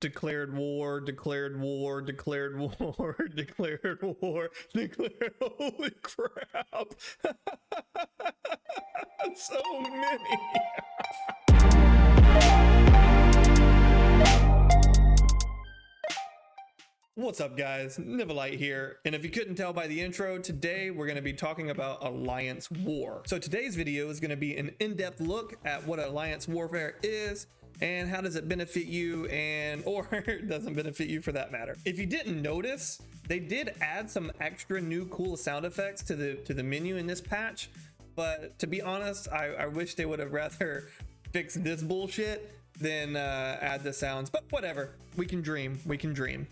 Declared war, declared war, declared war, declared war, declared. Holy crap! So many. What's up, guys? Nivolite here, and if you couldn't tell by the intro, today we're going to be talking about Alliance War. So today's video is going to be an in-depth look at what Alliance Warfare is and how does it benefit you, and or doesn't benefit you for that matter. If you didn't notice, they did add some extra new cool sound effects to the menu in this patch, but to be honest, I wish they would have rather fixed this bullshit than add the sounds, but whatever, we can dream.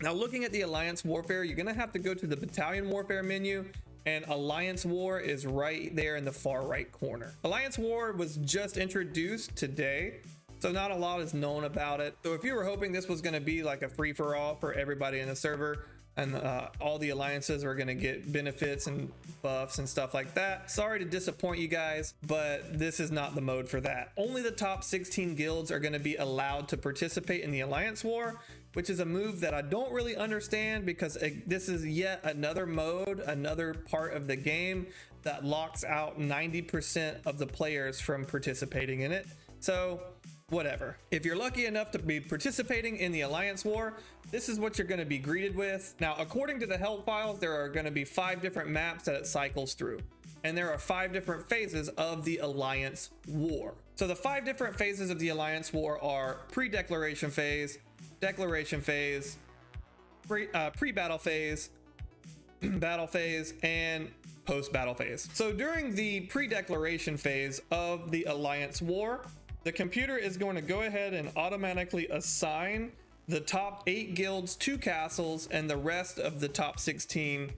Now, looking at the Alliance Warfare, you're gonna have to go to the Battalion Warfare menu, and Alliance War is right there in the far right corner. Alliance War was just introduced today, so not a lot is known about it. So if you were hoping this was gonna be like a free-for-all for everybody in the server, and all the alliances are gonna get benefits and buffs and stuff like that, sorry to disappoint you guys, but this is not the mode for that. Only the top 16 guilds are gonna be allowed to participate in the Alliance War, which is a move that I don't really understand, because this is yet another mode, another part of the game that locks out 90% of the players from participating in it. So whatever. If you're lucky enough to be participating in the Alliance War, this is what you're going to be greeted with. Now, according to the help files, there are going to be 5 different maps that it cycles through, and there are 5 different phases of the Alliance War. So the 5 different phases of the Alliance War are pre-declaration phase, declaration phase, pre-battle phase, battle phase, and post-battle phase. So during the pre-declaration phase of the Alliance War, the computer is going to go ahead and automatically assign the top 8 guilds 2 castles and the rest of the top 16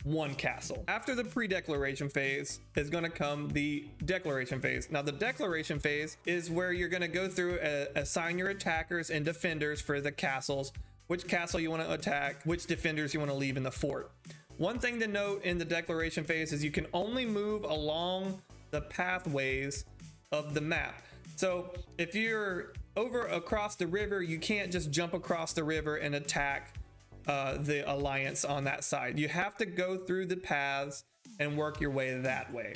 1 castle. After the pre-declaration phase is going to come the declaration phase. Now, the declaration phase is where you're going to go through, assign your attackers and defenders for the castles, which castle you want to attack, which defenders you want to leave in the fort. One thing to note in the declaration phase is you can only move along the pathways of the map. So if you're over across the river, you can't just jump across the river and attack the alliance on that side. You have to go through the paths and work your way that way.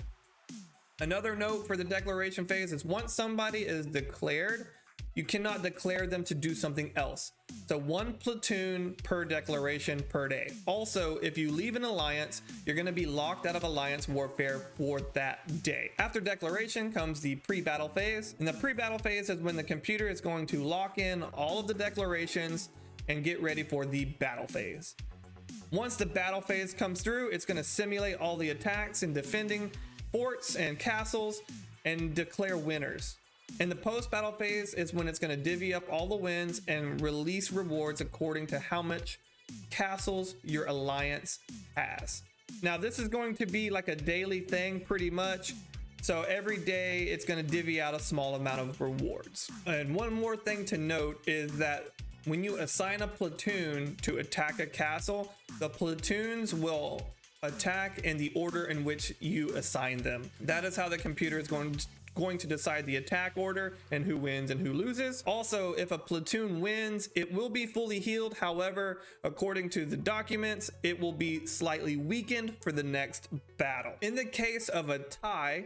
Another note for the declaration phase is once somebody is declared, you cannot declare them to do something else. So 1 platoon per declaration per day. Also, if you leave an alliance, you're going to be locked out of Alliance Warfare for that day. After declaration comes the pre-battle phase. And the pre-battle phase is when the computer is going to lock in all of the declarations and get ready for the battle phase. Once the battle phase comes through, it's going to simulate all the attacks and defending forts and castles and declare winners. And the post-battle phase is when it's going to divvy up all the wins and release rewards according to how much castles your alliance has. Now, this is going to be like a daily thing pretty much. So every day it's going to divvy out a small amount of rewards. And one more thing to note is that when you assign a platoon to attack a castle, the platoons will attack in the order in which you assign them. That is how the computer is going to decide the attack order and who wins and who loses. Also, if a platoon wins, it will be fully healed. However, according to the documents, it will be slightly weakened for the next battle. In the case of a tie,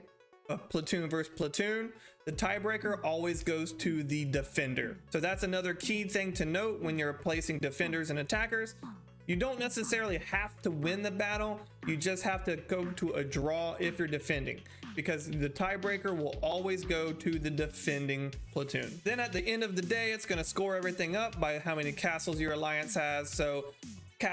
a platoon versus platoon, the tiebreaker always goes to the defender. So that's another key thing to note when you're placing defenders and attackers. You don't necessarily have to win the battle, you just have to go to a draw if you're defending, because the tiebreaker will always go to the defending platoon. Then at the end of the day, it's going to score everything up by how many castles your alliance has. So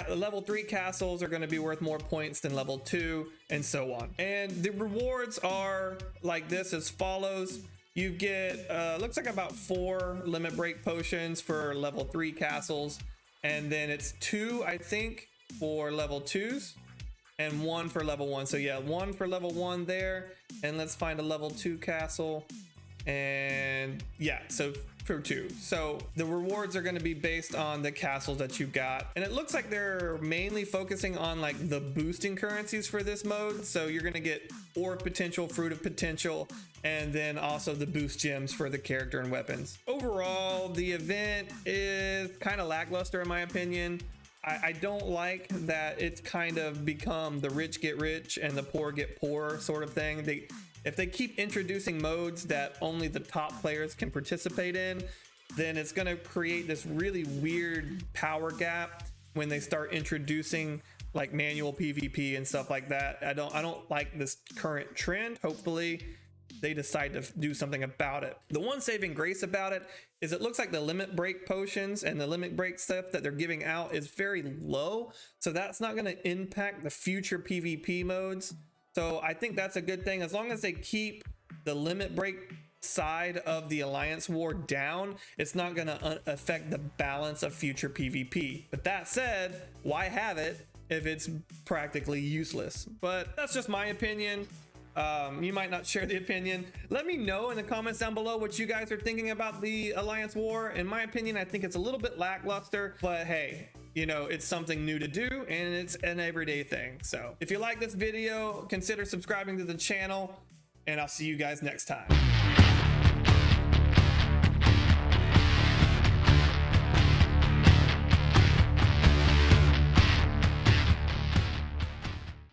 level 3 castles are going to be worth more points than level 2, and so on. And the rewards are like this as follows. You get looks like about 4 limit break potions for level 3 castles, and then it's 2, I think, for level 2s and 1 for level 1. So yeah, 1 for level 1 there. And let's find a level 2 castle. And yeah, so for 2. So the rewards are going to be based on the castles that you got, and it looks like they're mainly focusing on like the boosting currencies for this mode. So you're going to get Ore Potential, Fruit of Potential, and then also the boost gems for the character and weapons. Overall, the event is kind of lackluster in my opinion. I don't like that it's kind of become the rich get rich and the poor get poor sort of thing. If they keep introducing modes that only the top players can participate in, then it's going to create this really weird power gap when they start introducing like manual PvP and stuff like that. I don't like this current trend. Hopefully they decide to do something about it. The one saving grace about it is it looks like the limit break potions and the limit break stuff that they're giving out is very low. So that's not going to impact the future PvP modes. So I think that's a good thing. As long as they keep the limit break side of the Alliance War down, it's not going to affect the balance of future PvP. But that said, why have it if it's practically useless? But that's just my opinion. You might not share the opinion. Let me know in the comments down below what you guys are thinking about the Alliance War. In my opinion, I think it's a little bit lackluster, but hey, you know, it's something new to do and it's an everyday thing. So if you like this video, consider subscribing to the channel, and I'll see you guys next time.